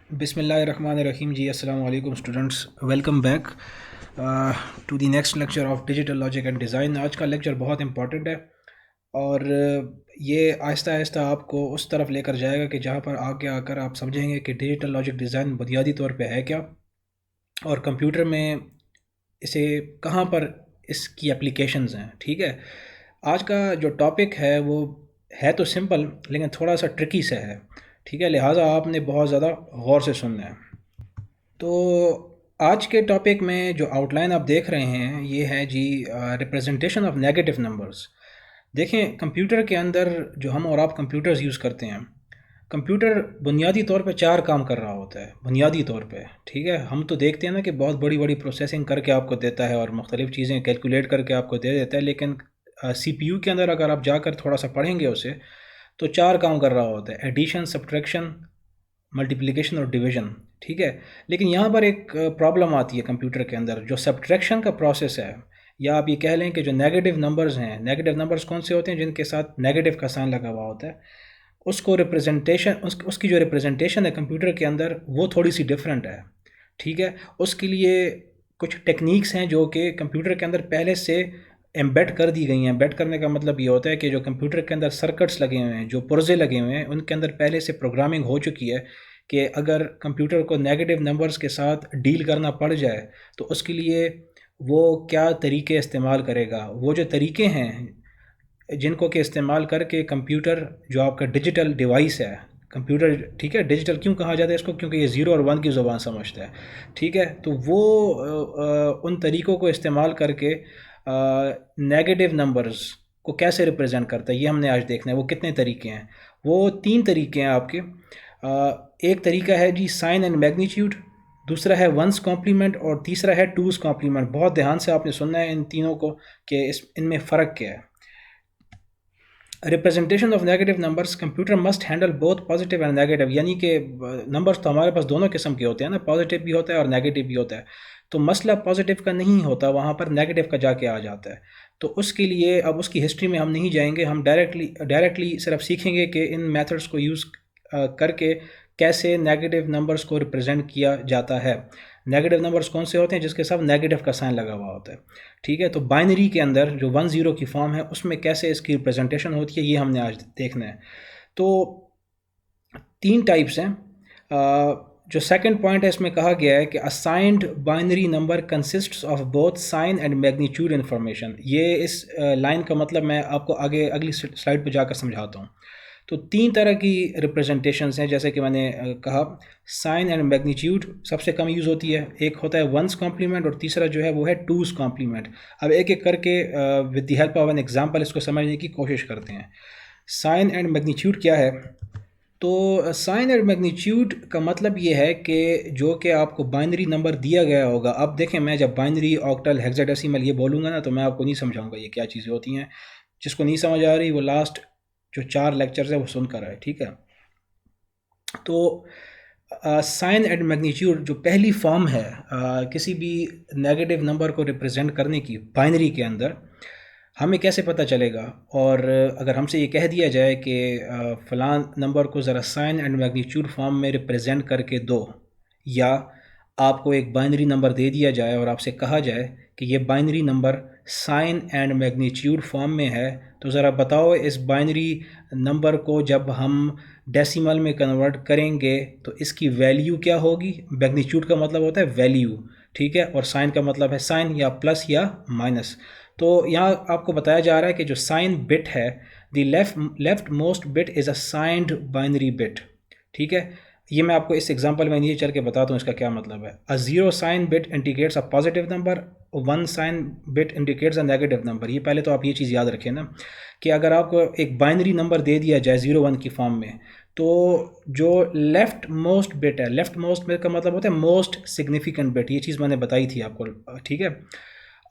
बिस्मिल्लाहिर्रहमानिर्रहीम जी। अस्सलाम वालेकुम students, welcome back to the next lecture of digital logic and design. आज का लेक्चर बहुत इंपॉर्टेंट है और ये आहिस्ता आहिस्ता आपको उस तरफ लेकर जाएगा कि जहाँ पर आगे आकर आप समझेंगे कि डिजिटल लॉजिक डिज़ाइन बुनियादी तौर पे है क्या और कंप्यूटर में इसे कहाँ पर इसकी एप्लीकेशंस हैं। ठीक है, आज का जो टॉपिक है वो है तो सिंपल लेकिन थोड़ा सा ट्रिकी से है। ठीक है, लिहाजा आपने बहुत ज़्यादा गौर से सुनना है। तो आज के टॉपिक में जो आउटलाइन आप देख रहे हैं ये है जी, रिप्रेजेंटेशन ऑफ नेगेटिव नंबर्स। देखें, कंप्यूटर के अंदर जो हम और आप कंप्यूटर्स यूज़ करते हैं, कंप्यूटर बुनियादी तौर पे चार काम कर रहा होता है बुनियादी तौर पे। ठीक है, हम तो देखते हैं ना कि बहुत बड़ी बड़ी प्रोसेसिंग करके आपको देता है और मुख्तलिफ़ चीज़ें कैलकुलेट करके आपको दे देता है, लेकिन सीपीयू के अंदर अगर आप जाकर थोड़ा सा पढ़ेंगे उसे, तो चार काम कर रहा होता है: एडिशन, सब्ट्रैक्शन, मल्टीप्लिकेशन और डिवीजन। ठीक है, लेकिन यहाँ पर एक प्रॉब्लम आती है कंप्यूटर के अंदर। जो सब्ट्रैक्शन का प्रोसेस है, या आप ये कह लें कि जो नेगेटिव नंबर्स हैं, नेगेटिव नंबर्स कौन से होते हैं? जिनके साथ नेगेटिव का साइन लगा हुआ होता है, उसको रिप्रेजेंटेशन उसकी जो रिप्रेजेंटेशन है कंप्यूटर के अंदर, वो थोड़ी सी डिफरेंट है। ठीक है, उसके लिए कुछ टेक्निक्स हैं जो कि कंप्यूटर के अंदर पहले से एम्बेड कर दी गई हैं। एम्बेड करने का मतलब ये होता है कि जो कंप्यूटर के अंदर सर्किट्स लगे हुए हैं, जो पुर्जे लगे हुए हैं, उनके अंदर पहले से प्रोग्रामिंग हो चुकी है कि अगर कंप्यूटर को नेगेटिव नंबर्स के साथ डील करना पड़ जाए तो उसके लिए वो क्या तरीके इस्तेमाल करेगा। वो जो तरीके हैं जिनको के इस्तेमाल करके कंप्यूटर, जो आपका डिजिटल डिवाइस है कंप्यूटर, ठीक है, डिजिटल क्यों कहा जाता है इसको? क्योंकि ये ज़ीरो और वन की ज़ुबान समझता है। ठीक है, तो वो उन तरीक़ों को इस्तेमाल करके नेगेटिव नंबर्स को कैसे रिप्रेजेंट करता है, ये हमने आज देखना है। वो कितने तरीके हैं? वो तीन तरीके हैं आपके। एक तरीका है जी साइन एंड मैग्नीट्यूड, दूसरा है वंस कॉम्प्लीमेंट और तीसरा है टूज़ कॉम्प्लीमेंट। बहुत ध्यान से आपने सुनना है इन तीनों को कि इनमें फ़र्क क्या है। Representation of negative numbers, computer must handle both positive and negative. यानी कि नंबर्स तो हमारे पास दोनों किस्म के होते हैं ना, पॉजिटिव भी होता है और नेगेटिव भी होता है। तो मसला पॉजिटिव का नहीं होता, वहाँ पर नेगेटिव का जाके आ जाता है। तो उसके लिए अब उसकी हिस्ट्री में हम नहीं जाएंगे, हम डायरेक्टली सिर्फ सीखेंगे कि इन मेथड्स को यूज़ करके कैसे नेगेटिव नंबर्स को रिप्रेजेंट किया जाता है। नेगेटिव नंबर्स कौन से होते हैं? जिसके साथ नेगेटिव का साइन लगा हुआ होता है। ठीक है, तो बाइनरी के अंदर जो 1-0 की फॉर्म है उसमें कैसे इसकी रिप्रेजेंटेशन होती है, ये हमने आज देखना है। तो तीन टाइप्स हैं। जो सेकंड पॉइंट है इसमें कहा गया है कि a signed binary number consists of both sign and magnitude information. ये इस लाइन का मतलब मैं आपको आगे अगली स्लाइड पर जाकर समझाता हूँ। तो तीन तरह की रिप्रेजेंटेशंस हैं, जैसे कि मैंने कहा। साइन एंड मैग्नीट्यूड सबसे कम यूज़ होती है, एक होता है वंस कॉम्प्लीमेंट और तीसरा जो है वो है टूज़ कॉम्प्लीमेंट। अब एक एक करके with the help of an example इसको समझने की कोशिश करते हैं। साइन एंड मैग्नीट्यूड क्या है? तो साइन एंड मैग्नीट्यूड का मतलब ये है कि जो कि आपको बाइनरी नंबर दिया गया होगा। अब देखें, मैं जब बाइनरी, ऑक्टल, हेक्साडेसिमल ये बोलूँगा ना, तो मैं आपको नहीं समझाऊंगा ये क्या चीज़ें होती हैं। जिसको नहीं समझ आ रही वो लास्ट जो 4 लेक्चर्स है वो सुनकर आए। ठीक है, तो साइन एंड मैग्नीट्यूड जो पहली फॉर्म है किसी भी नेगेटिव नंबर को रिप्रेजेंट करने की बाइनरी के अंदर, हमें कैसे पता चलेगा? और अगर हमसे ये कह दिया जाए कि फ़लाँ नंबर को ज़रा साइन एंड मैग्नीट्यूड फॉर्म में रिप्रेजेंट करके दो, या आपको एक बाइनरी नंबर दे दिया जाए और आपसे कहा जाए कि ये binary number sign and magnitude form में है, तो ज़रा बताओ इस बाइनरी नंबर को जब हम डेसिमल में कन्वर्ट करेंगे तो इसकी वैल्यू क्या होगी? मैग्नीट्यूड का मतलब होता है वैल्यू, ठीक है, और साइन का मतलब है साइन, या प्लस या माइनस। तो यहाँ आपको बताया जा रहा है कि जो साइन बिट है, the left most bit is a signed binary bit. ठीक है, ये मैं आपको इस एग्जांपल में नीचे चल के बताता हूँ इसका क्या मतलब है। A zero sign bit indicates a positive number, one sine bit indicates a negative number. ये पहले तो आप ये चीज़ याद रखें ना कि अगर आपको एक बाइनरी नंबर दे दिया जाए 0-1 की फॉर्म में, तो जो लेफ्ट मोस्ट बिट है, लेफ्ट मोस्ट बिट का मतलब होता है मोस्ट सिग्निफिकेंट बिट। ये चीज़ मैंने बताई थी आपको। ठीक है,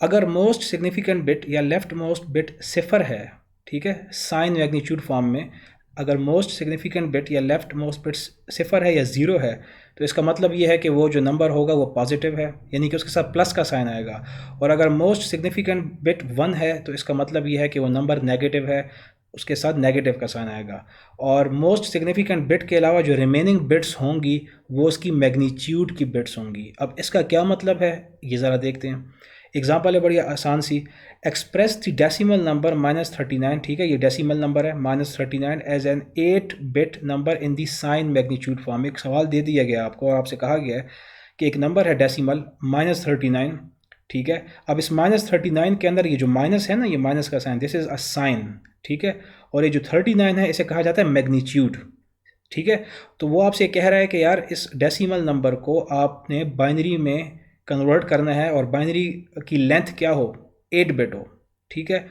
अगर मोस्ट सिग्निफिकेंट बिट या लेफ्ट मोस्ट बिट सिफर है, ठीक है, साइन मैग्नीट्यूड फॉर्म में अगर मोस्ट सिग्निफिकेंट बिट या लेफ्ट मोस्ट बिट सिफर है या ज़ीरो है, तो इसका मतलब ये है कि वो जो नंबर होगा वो पॉजिटिव है, यानी कि उसके साथ प्लस का साइन आएगा। और अगर मोस्ट सिग्निफिकेंट बिट 1 है तो इसका मतलब ये है कि वो नंबर नेगेटिव है। उसके साथ नेगेटिव का साइन आएगा, और मोस्ट सिग्निफिकेंट बिट के अलावा जो रिमेनिंग बिट्स होंगी वो उसकी मैग्नीट्यूड की बिट्स होंगी। अब इसका क्या मतलब है ये ज़रा देखते हैं। एग्जांपल है बड़ी आसान सी, एक्सप्रेस द डेसिमल नंबर -39, ठीक है, ये डेसिमल नंबर है -39 as an 8 bit number in the sign magnitude form. एक सवाल दे दिया गया आपको और आपसे कहा गया है कि एक नंबर है डेसिमल -39, ठीक है। अब इस -39 के अंदर ये जो माइनस है ना, ये माइनस का sign, this is a sign, ठीक है, और ये जो 39 है इसे कहा जाता है मैग्नीट्यूड, ठीक है। तो वो आपसे कह रहा है कि यार इस डेसिमल नंबर को आपने बाइनरी में कन्वर्ट करना है और बाइनरी की लेंथ क्या हो, 8 बिट हो, ठीक है।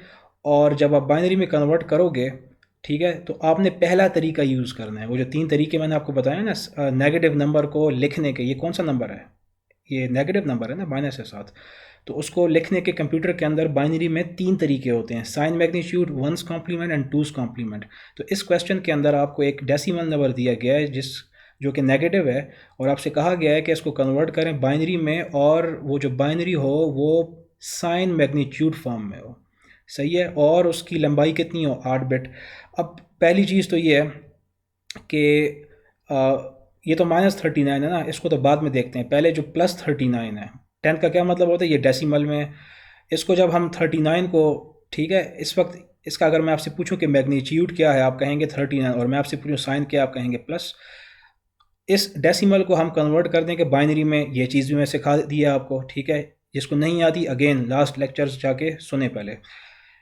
और जब आप बाइनरी में कन्वर्ट करोगे, ठीक है, तो आपने पहला तरीका यूज़ करना है। वो जो 3 तरीके मैंने आपको बताया ना नेगेटिव नंबर को लिखने के, ये कौन सा नंबर है, ये नेगेटिव नंबर है ना, माइनस के साथ। तो उसको लिखने के कंप्यूटर के अंदर बाइनरी में 3 तरीके होते हैं, sign magnitude, ones complement and twos complement. तो इस क्वेश्चन के अंदर आपको एक डेसिमल नंबर दिया गया है जो कि नेगेटिव है, और आपसे कहा गया है कि इसको कन्वर्ट करें बाइनरी में, और वो जो बाइनरी हो वो साइन मैग्नीट्यूड फॉर्म में हो, सही है, और उसकी लंबाई कितनी हो, 8 बिट। अब पहली चीज़ तो ये है कि ये तो -39 है ना, इसको तो बाद में देखते हैं, पहले जो +39 है, 10 का क्या मतलब होता है, ये डेसिमल में। इसको जब हम 39 को, ठीक है, इस वक्त इसका अगर मैं आपसे पूछूं कि मैग्नीट्यूड क्या है, आप कहेंगे 39, और मैं आपसे पूछूं साइन क्या, आप कहेंगे प्लस। इस डेसिमल को हम कन्वर्ट कर देंगे बाइनरी में, ये चीज़ भी मैं सिखा दी है आपको, ठीक है। जिसको नहीं आती अगेन लास्ट लेक्चर्स जाके सुने पहले।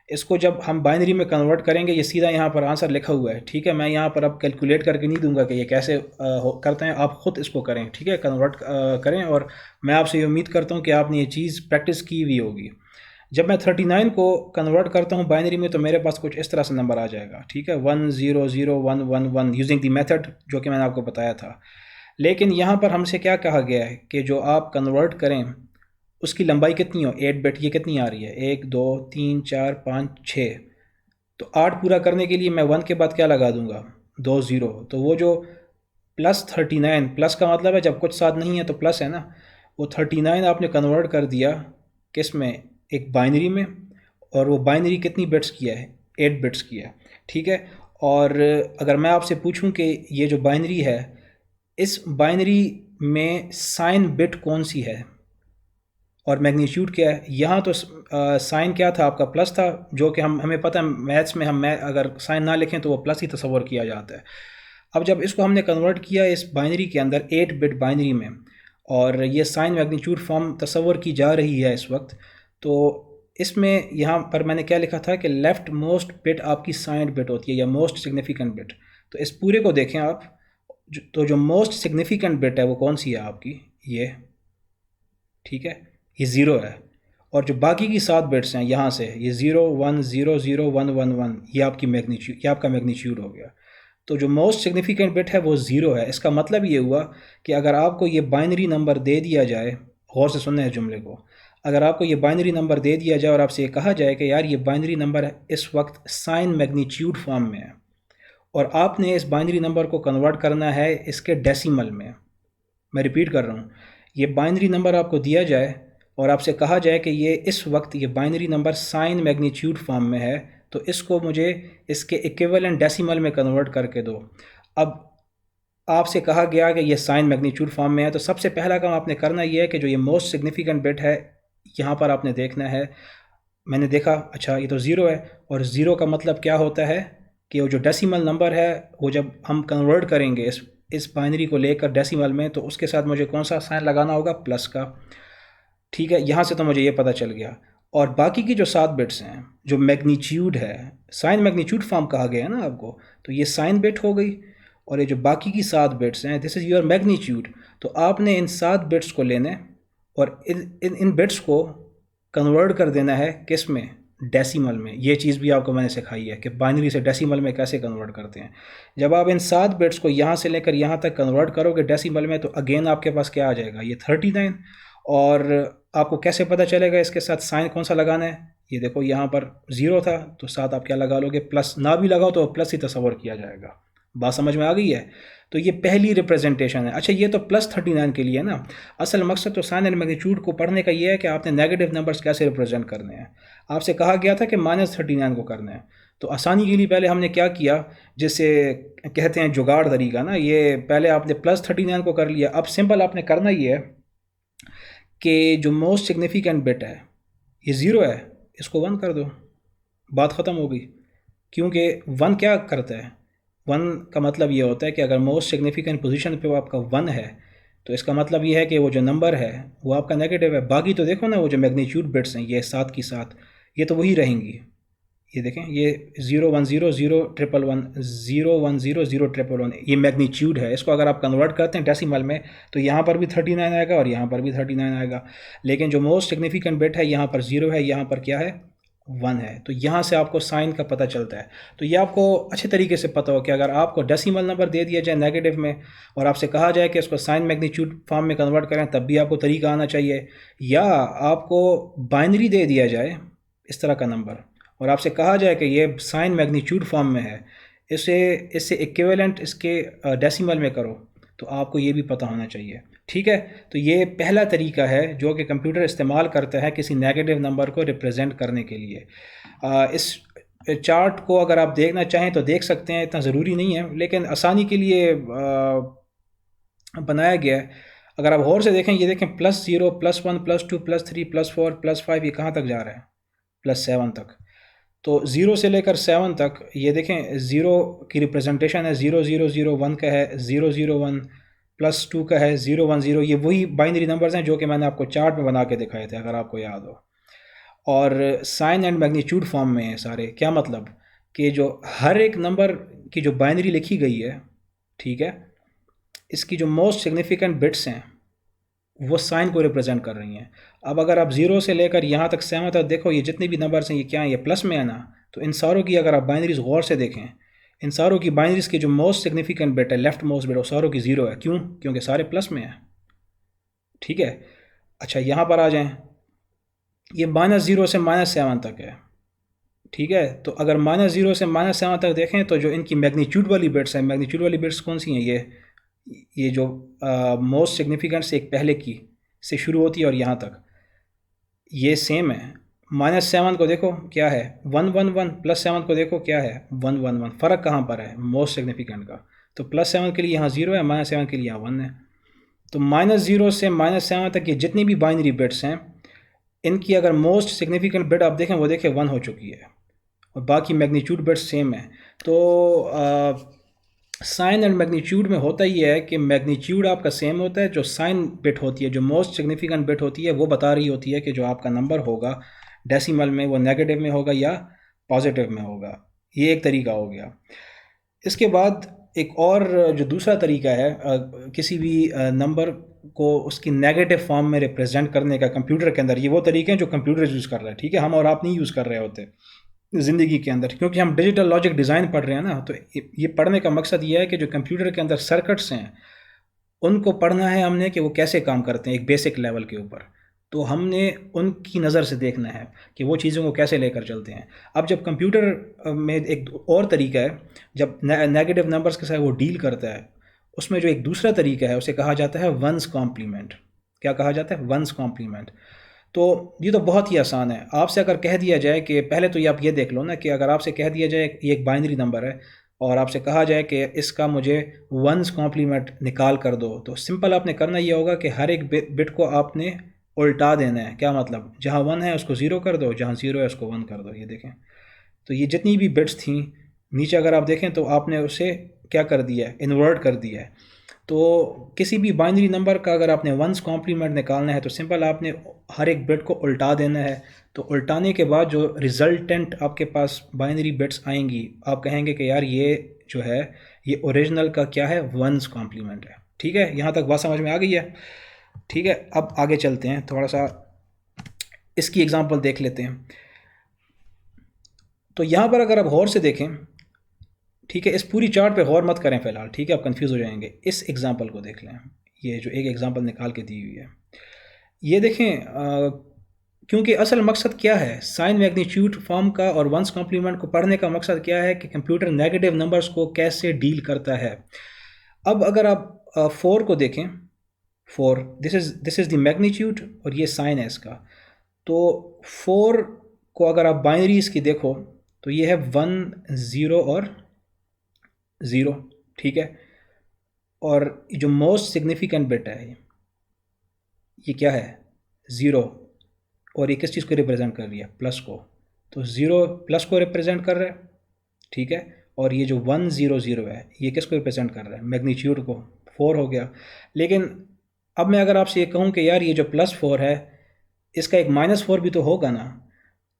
इसको जब हम बाइनरी में कन्वर्ट करेंगे, ये सीधा यहाँ पर आंसर लिखा हुआ है, ठीक है। मैं यहाँ पर अब कैलकुलेट करके नहीं दूंगा कि ये कैसे करते हैं, आप ख़ुद इसको करें, ठीक है, कन्वर्ट करें, और मैं आपसे ये उम्मीद करता हूँ कि आपने ये चीज़ प्रैक्टिस की हुई होगी। जब मैं 39 को कन्वर्ट करता हूँ बाइनरी में, तो मेरे पास कुछ इस तरह से नंबर आ जाएगा, ठीक है, 100111 यूजिंग दी मेथड जो कि मैंने आपको बताया था। लेकिन यहाँ पर हमसे क्या कहा गया है कि जो आप कन्वर्ट करें उसकी लंबाई कितनी हो, 8 बिट। ये कितनी आ रही है, 1 2 3 4 5 6। तो 8 पूरा करने के लिए मैं 1 के बाद क्या लगा दूंगा, 2 0। तो वो जो +39, प्लस का मतलब है जब कुछ साथ नहीं है तो प्लस है ना, वो 39 आपने कन्वर्ट कर दिया किस में, एक बाइनरी में, और वो बाइनरी कितनी बिट्स की है, 8 बिट्स की है, ठीक है। और अगर मैं आपसे पूछूं कि ये जो बाइनरी है, इस बाइनरी में साइन बिट कौन सी है और मैग्नीट्यूड क्या है, यहाँ तो साइन क्या था आपका, प्लस था, जो कि हमें पता है मैथ्स में हम अगर साइन ना लिखें तो वो प्लस ही तस्वर किया जाता है। अब जब इसको हमने कन्वर्ट किया इस बाइनरी के अंदर 8 बिट बाइनरी में, और ये साइन मैग्नीट्यूड फॉर्म तस्वर की जा रही है इस वक्त, तो इसमें यहाँ पर मैंने क्या लिखा था कि लेफ्ट मोस्ट बिट आपकी साइन बिट होती है या मोस्ट सिग्निफिकेंट बिट। तो इस पूरे को देखें आप, तो जो मोस्ट सिग्निफिकेंट बिट है वो कौन सी है आपकी, ये, ठीक है, ये 0 है। और जो बाकी की 7 बिट्स हैं यहाँ से, ये 0 1 0 0 1 1 1, ये आपकी मैग्नीट्यूड, ये आपका मैग्नीट्यूड हो गया। तो जो मोस्ट सिग्निफिकेंट बिट है वो 0 है। इसका मतलब ये हुआ कि अगर आपको ये बाइनरी नंबर दे दिया जाए, गौर से सुनना है जुमले को, अगर आपको ये बाइनरी नंबर दे दिया जाए और आपसे ये कहा जाए कि यार ये बाइनरी नंबर इस वक्त साइन मैग्नीट्यूड फॉर्म में है, और आपने इस बाइनरी नंबर को कन्वर्ट करना है इसके डेसिमल में, मैं रिपीट कर रहा हूँ, ये बाइनरी नंबर आपको दिया जाए और आपसे कहा जाए कि ये इस वक्त ये binary number sign magnitude form में है, तो इसको मुझे इसके इक्विवेलेंट डेसिमल में कन्वर्ट करके दो। अब आपसे कहा गया कि ये साइन मैग्नीट्यूड फॉर्म में है, तो सबसे पहला काम आपने करना ये है कि जो ये मोस्ट सिग्निफिकेंट बिट है यहाँ पर आपने देखना है। मैंने देखा अच्छा ये तो 0 है, और 0 का मतलब क्या होता है कि वो जो डेसिमल नंबर है वो जब हम कन्वर्ट करेंगे इस बाइनरी को लेकर डेसिमल में, तो उसके साथ मुझे कौन सा साइन लगाना होगा, प्लस का, ठीक है। यहाँ से तो मुझे ये पता चल गया। और बाकी की जो 7 बिट्स हैं, जो मैग्नीट्यूड है, साइन मैग्नीट्यूड फॉर्म कहा गया है ना आपको, तो ये साइन बिट हो गई, और ये जो बाकी की 7 बिट्स हैं, दिस इज़ योर मैग्नीट्यूड। तो आपने इन 7 बिट्स को लेने और इन बिट्स को कन्वर्ट कर देना है किस में, डेसिमल में। ये चीज़ भी आपको मैंने सिखाई है कि बाइनरी से डेसिमल में कैसे कन्वर्ट करते हैं। जब आप इन 7 बिट्स को यहाँ से लेकर यहाँ तक कन्वर्ट करोगे डेसिमल में, तो अगेन आपके पास क्या आ जाएगा, ये 39। और आपको कैसे पता चलेगा इसके साथ साइन कौन सा लगाना है, ये देखो यहाँ पर 0 था तो साथ आप क्या लगा लोगे, प्लस, ना भी लगाओ तो प्लस ही तस्वर किया जाएगा। बात समझ में आ गई है। तो ये पहली रिप्रेजेंटेशन है। अच्छा ये तो +39 के लिए है ना, असल मकसद तो साइन एंड मैग्नीट्यूड को पढ़ने का ये है कि आपने नेगेटिव नंबर्स कैसे रिप्रेजेंट करने हैं। आपसे कहा गया था कि -39 को करना है, तो आसानी के लिए पहले हमने क्या किया, जैसे कहते हैं जुगाड़ तरीका ना, ये पहले आपने +39 को कर लिया। अब सिंपल आपने करना ये है कि जो मोस्ट सिग्निफिकेंट बिट है ये 0 है, इसको 1 कर दो, बात ख़त्म हो गई। क्योंकि 1 क्या करता है, 1 का मतलब ये होता है कि अगर मोस्ट सिग्निफिकेंट पोजीशन पे वो आपका 1 है तो इसका मतलब ये है कि वो जो नंबर है वो आपका नेगेटिव है। बाकी तो देखो ना, वो जो मैग्नीट्यूड बिट्स हैं ये 7 की 7 ये तो वही रहेंगी। ये देखें, ये 010 011 010 011 ये मैग्नीट्यूड है। इसको अगर आप कन्वर्ट करते हैं डेसिमल में तो यहाँ पर भी 39 आएगा और यहाँ पर भी 39 आएगा। लेकिन जो मोस्ट सिग्निफिकेंट बिट है यहाँ पर 0 है, यहाँ पर क्या है 1 है। तो यहाँ से आपको साइन का पता चलता है। तो ये आपको अच्छे तरीके से पता हो कि अगर आपको डेसिमल नंबर दे दिया जाए नेगेटिव में और आपसे कहा जाए कि इसको साइन मैग्नीट्यूड फॉर्म में कन्वर्ट करें, तब भी आपको तरीका आना चाहिए। या आपको बाइनरी दे दिया जाए इस तरह का नंबर और आपसे कहा जाए कि ये साइन मैग्नीट्यूड फॉर्म में है, इससे इक्विवेलेंट इसके डेसिमल में करो, तो आपको ये भी पता होना चाहिए। ठीक है, तो ये पहला तरीका है जो कि कंप्यूटर इस्तेमाल करता है किसी नेगेटिव नंबर को रिप्रेजेंट करने के लिए। इस चार्ट को अगर आप देखना चाहें तो देख सकते हैं, इतना ज़रूरी नहीं है लेकिन आसानी के लिए बनाया गया है। अगर आप गौर से देखें, ये देखें +0 +1 +2 +3 +4 +5 ये कहाँ तक जा रहा है, +7 तक। तो 0 से लेकर 7 तक ये देखें, 0 की रिप्रेजेंटेशन है 0 0 0, 1 का है 0 0 1, +2 का है 0 1 0। ये वही बाइनरी नंबर्स हैं जो कि मैंने आपको चार्ट में बना के दिखाए थे, अगर आपको याद हो। और साइन एंड मैग्नीट्यूड फॉर्म में है सारे। क्या मतलब कि जो हर एक नंबर की जो बाइनरी लिखी गई है, ठीक है, इसकी जो मोस्ट सिग्निफिकेंट बिट्स हैं वो साइन को रिप्रेजेंट कर रही हैं। अब अगर आप 0 से लेकर यहाँ तक 7 तक देखो, ये जितने भी नंबर्स हैं ये क्या हैं, ये प्लस में है ना। तो इन सारों की अगर आप बाइनरीज गौर से देखें, इन सारों की बाइनरीज की जो मोस्ट सिग्निफिकेंट बिट है, लेफ्ट मोस्ट बिट, वो सारों की 0 है। क्यों? क्योंकि सारे प्लस में हैं। ठीक है, अच्छा यहाँ पर आ जाएं, ये -0 से -7 तक है। ठीक है, तो अगर -0 से -7 तक देखें तो जो इनकी मैग्नीट्यूड वाली बिट्स हैं, मैग्नीट्यूड वाली बिट्स कौन सी हैं, ये जो मोस्ट सिग्निफिकेंट से एक पहले की से शुरू होती है और यहाँ तक ये सेम है। -7 को देखो क्या है 1 1 1, +7 को देखो क्या है 1 1 1। फ़र्क कहाँ पर है, मोस्ट सिग्निफिकेंट का। तो +7 के लिए यहाँ 0 है, -7 के लिए यहाँ 1 है। तो -0 से -7 तक ये जितनी भी बाइनरी बिट्स हैं, इनकी अगर मोस्ट सिग्निफिकेंट बिट आप देखें, वो देखें 1 हो चुकी है और बाकी मैग्नीट्यूड बिट्स सेम है। तो साइन एंड मैग्नीट्यूड में होता ही है कि मैग्नीट्यूड आपका सेम होता है, जो साइन बिट होती है, जो मोस्ट सिग्निफिकेंट बिट होती है, वो बता रही होती है कि जो आपका नंबर होगा डेसिमल में वो नेगेटिव में होगा या पॉजिटिव में होगा। ये एक तरीका हो गया। इसके बाद एक और जो दूसरा तरीका है किसी भी नंबर को उसकी नेगेटिव फॉर्म में रिप्रेजेंट करने का कंप्यूटर के अंदर, ये वो तरीके हैं जो कंप्यूटर यूज़ कर रहा है। ठीक है, हम और आप नहीं यूज़ कर रहे होते ज़िंदगी के अंदर, क्योंकि हम डिजिटल लॉजिक डिज़ाइन पढ़ रहे हैं ना। तो ये पढ़ने का मकसद ये है कि जो कंप्यूटर के अंदर सर्किट्स हैं उनको पढ़ना है हमने कि वो कैसे काम करते हैं एक बेसिक लेवल के ऊपर। तो हमने उनकी नज़र से देखना है कि वो चीज़ों को कैसे लेकर चलते हैं। अब जब कंप्यूटर में एक और तरीका है, जब नेगेटिव नंबर्स के साथ वो डील करता है, उसमें जो एक दूसरा तरीका है उसे कहा जाता है वंस कॉम्प्लीमेंट। क्या कहा जाता है? One's complement. तो ये तो बहुत ही आसान है। आपसे अगर कह दिया जाए कि पहले तो ये आप ये देख लो ना कि अगर आपसे कह दिया जाए ये एक बाइनरी नंबर है और आपसे कहा जाए कि इसका मुझे वंस कॉम्प्लीमेंट निकाल कर दो, तो सिंपल आपने करना ये होगा कि हर एक बिट को आपने उल्टा देना है। क्या मतलब? जहाँ 1 है उसको 0 कर दो, जहाँ 0 है उसको 1 कर दो। ये देखें, तो ये जितनी भी बिट्स थी नीचे अगर आप देखें तो आपने उसे क्या कर दिया है, इन्वर्ट कर दिया है। तो किसी भी बाइनरी नंबर का अगर आपने वंस कॉम्प्लीमेंट निकालना है तो सिंपल आपने हर एक बिट को उल्टा देना है। तो उल्टाने के बाद जो रिजल्टेंट आपके पास बाइनरी बिट्स आएंगी, आप कहेंगे कि यार ये जो है ये ओरिजिनल का क्या है, वंस कॉम्प्लीमेंट है। ठीक है, यहाँ तक बात समझ में आ गई है? ठीक है, अब आगे चलते हैं, थोड़ा सा इसकी एग्जांपल देख लेते हैं। तो यहाँ पर अगर आप गौर से देखें, ठीक है, इस पूरी चार्ट पे गौर मत करें फ़िलहाल, ठीक है, आप कंफ्यूज हो जाएंगे। इस एग्जांपल को देख लें, ये जो एक एग्जांपल निकाल के दी हुई है, ये देखें। क्योंकि असल मकसद क्या है साइन मैग्नीट्यूड फॉर्म का और वंस कॉम्प्लीमेंट को पढ़ने का मकसद क्या है कि कंप्यूटर नेगेटिव नंबर्स को कैसे डील करता है। अब अगर आप 4 को देखें, 4 दिस इज़ द मैग्नीट्यूड और ये साइन है इसका। तो 4 को अगर आप बाइनरीज की देखो तो ये है 1 0 और 0, ठीक है। और जो मोस्ट सिग्निफिकेंट बिट है ये क्या है, 0, और ये किस चीज़ को रिप्रेजेंट कर रही है, प्लस को, तो 0 प्लस को रिप्रेजेंट कर रहा है, ठीक है। और ये जो 1 0 0 है ये किसको रिप्रेजेंट कर रहा है, मैग्नीट्यूड को, 4 हो गया। लेकिन अब मैं अगर आपसे ये कहूँ कि यार ये जो +4 है इसका एक -4 भी तो होगा ना।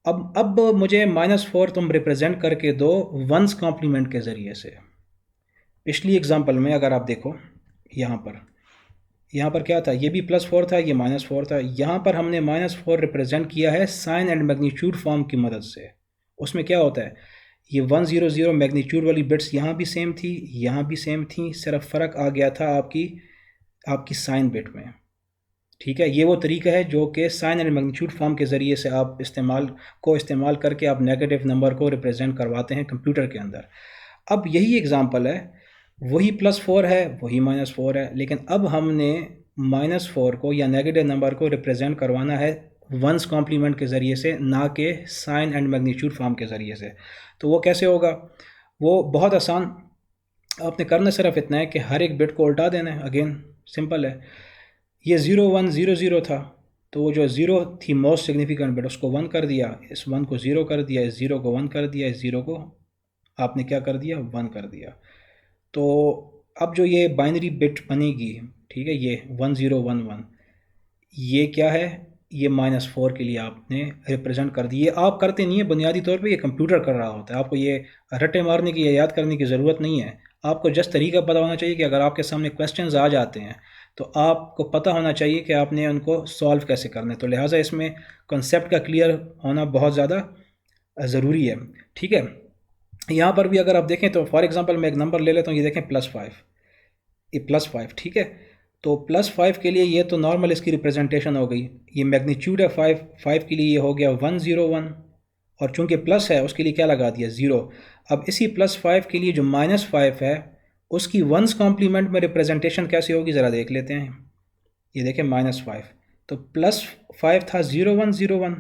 अब मुझे -4 तुम रिप्रेजेंट करके दो वंस कॉम्प्लीमेंट के ज़रिए से। पिछली एग्जांपल में अगर आप देखो यहाँ पर क्या था, ये भी +4 था, ये -4 था। यहाँ पर हमने -4 रिप्रेजेंट किया है साइन एंड मैग्नीट्यूड फॉर्म की मदद से। उसमें क्या होता है, ये 1 0 0 मैग्नीट्यूड वाली बिट्स यहाँ भी सेम थी, यहाँ भी सेम थी, सिर्फ फ़र्क आ गया था आपकी साइन बिट में, ठीक है। ये वो तरीका है जो कि साइन एंड मैग्नीट्यूड फॉर्म के ज़रिए से आप इस्तेमाल करके आप नेगेटिव नंबर को रिप्रेजेंट करवाते हैं कंप्यूटर के अंदर। अब यही एग्ज़ाम्पल है, वही +4 है, वही -4 है, लेकिन अब हमने -4 को या नेगेटिव नंबर को रिप्रेजेंट करवाना है वंस कॉम्प्लीमेंट के ज़रिए से, ना कि साइन एंड मैग्नीट्यूड फॉर्म के ज़रिए से। तो वो कैसे होगा, वो बहुत आसान, आपने करना सिर्फ इतना है कि हर एक बिट को उल्टा देना है। अगेन सिंपल है, ये 0 1 0 0 था, तो वो जो 0 थी मोस्ट सिग्निफिकेंट बिट उसको 1 कर दिया, इस 1 को 0 कर दिया, इस 0 को 1 कर दिया, इस 0 को आपने क्या कर दिया, 1 कर दिया। तो अब जो ये बाइनरी बिट बनेगी, ठीक है, ये 1 0 1 1, ये क्या है, ये -4 के लिए आपने रिप्रेजेंट कर दी। ये आप करते नहीं है, बुनियादी तौर पे ये कंप्यूटर कर रहा होता है, आपको ये रटे मारने की या याद करने की ज़रूरत नहीं है। आपको जस्ट तरीका पता होना चाहिए कि अगर आपके सामने क्वेश्चंस आ जाते हैं तो आपको पता होना चाहिए कि आपने उनको सॉल्व कैसे करना है। तो लिहाजा इसमें कॉन्सेप्ट का क्लियर होना बहुत ज़्यादा ज़रूरी है, ठीक है। यहाँ पर भी अगर आप देखें तो फॉर एग्जांपल मैं एक नंबर ले लेता हूँ, ये देखें +5, ये +5, ठीक है। तो +5 के लिए ये तो नॉर्मल इसकी रिप्रेजेंटेशन हो गई, ये मैग्नीट्यूड है 5 के लिए ये हो गया 1 0 1, और चूंकि प्लस है उसके लिए क्या लगा दिया, 0। अब इसी +5 के लिए जो -5 है उसकी वंस कॉम्प्लीमेंट में रिप्रेजेंटेशन कैसे होगी ज़रा देख लेते हैं। ये देखें -5, तो +5 था 0 1 0 1,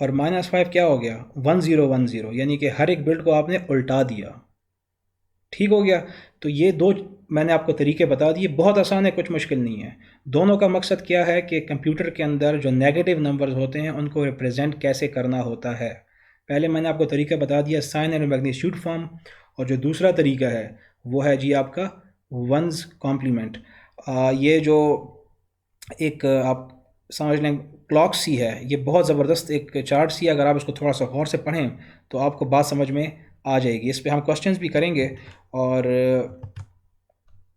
और -5 क्या हो गया, 1 0 1 0, यानी कि हर एक बिट को आपने उल्टा दिया, ठीक हो गया। तो ये दो मैंने आपको तरीके बता दिए, बहुत आसान है, कुछ मुश्किल नहीं है। दोनों का मकसद क्या है कि कंप्यूटर के अंदर जो नेगेटिव नंबर्स होते हैं उनको रिप्रेजेंट कैसे करना होता है। पहले मैंने आपको तरीका बता दिया साइन एंड मैग्नीट्यूड फॉर्म, और जो दूसरा तरीका है वो है जी आपका वंस कॉम्प्लीमेंट। ये जो एक आप समझ लें क्लॉक सी है, ये बहुत ज़बरदस्त एक चार्ट सी है, अगर आप इसको थोड़ा सा गौर से पढ़ें तो आपको बात समझ में आ जाएगी। इस पे हम क्वेश्चंस भी करेंगे, और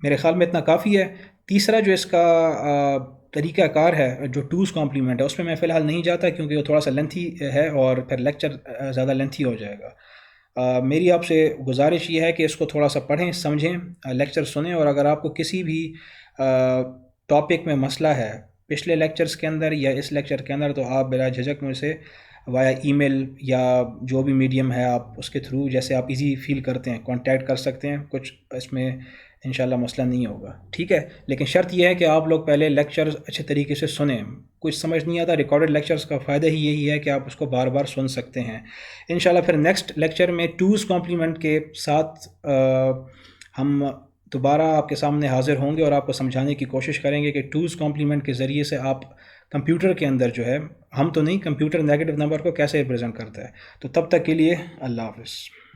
मेरे ख़्याल में इतना काफ़ी है। तीसरा जो इसका तरीका कार है जो टूज़ कॉम्प्लीमेंट है, उसमें मैं फ़िलहाल नहीं जाता क्योंकि वो थोड़ा सा लेंथी है और फिर लेक्चर ज़्यादा लेंथी हो जाएगा। मेरी आपसे गुजारिश ये है कि इसको थोड़ा सा पढ़ें, समझें, लेक्चर सुनें, और अगर आपको किसी भी टॉपिक में मसला है पिछले लेक्चर्स के अंदर या इस लेक्चर के अंदर, तो आप बिला झिझक मुझसे वाया ईमेल या जो भी मीडियम है आप उसके थ्रू, जैसे आप इजी फील करते हैं, कांटेक्ट कर सकते हैं। कुछ इसमें इंशाल्लाह मसला नहीं होगा, ठीक है। लेकिन शर्त यह है कि आप लोग पहले लेक्चर्स अच्छे तरीके से सुनें। कुछ समझ नहीं आता, रिकॉर्डेड लेक्चर्स का फ़ायदा ही यही है कि आप उसको बार बार सुन सकते हैं। इंशाल्लाह फिर नेक्स्ट लेक्चर में टूज़ कॉम्प्लीमेंट के साथ हम दोबारा आपके सामने हाज़िर होंगे और आपको समझाने की कोशिश करेंगे कि टूज़ कॉम्प्लीमेंट के ज़रिए से आप कंप्यूटर के अंदर जो है, हम तो नहीं, कंप्यूटर नेगेटिव नंबर को कैसे रिप्रेजेंट करता है। तो तब तक के लिए अल्लाह हाफ़िज़।